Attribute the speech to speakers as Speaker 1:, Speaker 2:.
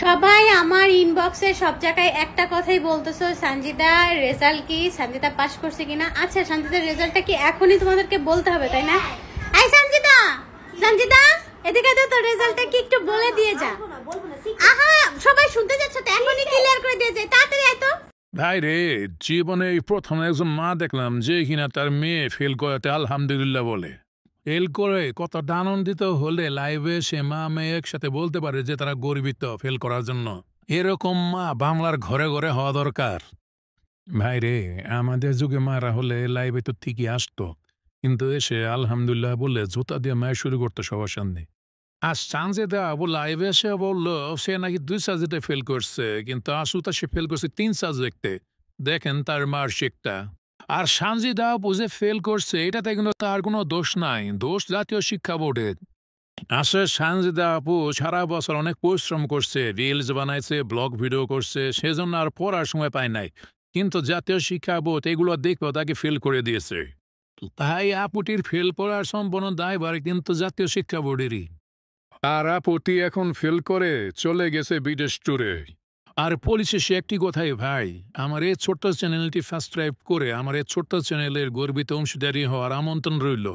Speaker 1: সবাই আমার ইনবক্সে সব জায়গায় একটা কথাই বলতেছো, সঞ্জিতা রেজাল্ট কি, সঞ্জিতা পাস করছে কিনা। আচ্ছা, সঞ্জিতার রেজাল্টটা কি এখনই তোমাদেরকে বলতে হবে, তাই না? এই সঞ্জিতা, সঞ্জিতা এদিকে তো, তোর রেজাল্টটা কি একটু বলে দিয়ে যা। আহা, সবাই শুনতে যাচ্ছ তো, এখনই ক্লিয়ার করে দিয়ে যায়, তাড়াতাড়ি আয় তো।
Speaker 2: ভাই রে, জীবনে প্রথম একজন মা দেখলাম যে কিনা তার মেয়ে ফেল করাতে আলহামদুলিল্লাহ বলে। ফেল করে কত আনন্দিত হলে লাইভে সে মা মেয়ে একসাথে বলতে পারে যে তারা গর্বিত ফেল করার জন্য। এরকম মা বাংলার ঘরে ঘরে হওয়া দরকার। ভাই রে, আমাদের যুগে মারা হলে লাইভে তো ঠিকই আসতো, কিন্তু এসে আলহামদুলিল্লাহ বলে জুতা দিয়ে মায়ের শুরু করতো সবার সামনে। আর সানজিদা লাইভে এসে বললো সে নাকি 2 সাবজেক্টে ফেল করছে, কিন্তু আসলে সে ফেল করছে 3 সাবজেক্টে। দেখেন তার মার্কশিটটা। আর সানজিদা বুঝে ফেল করছে, এটাতে কিন্তু তার কোনো দোষ নাই, দোষ জাতীয় শিক্ষা বোর্ডের। আসলে সানজিদা আপু সারা বছর অনেক পরিশ্রম করছে, রিলস বানাইছে, ব্লগ ভিডিও করছে, সেজন্য আর পড়ার সময় পায় নাই। কিন্তু জাতীয় শিক্ষা বোর্ড এগুলো দেখেও তাকে ফেল করে দিয়েছে। তাই আপুটির ফেল করার সম্পূর্ণ দায়ভার কিন্তু জাতীয় শিক্ষা বোর্ডেরই। আর আপত্তি এখন ফেল করে চলে গেছে বিদেশ ট্যুরে। আর পরিশেষে একটি কথাই ভাই, আমার এই ছোট্ট চ্যানেলটি সাবস্ক্রাইব করে আমার এই ছোট্ট চ্যানেলের গর্বিত অংশীদারি হওয়ার আমন্ত্রণ রইল।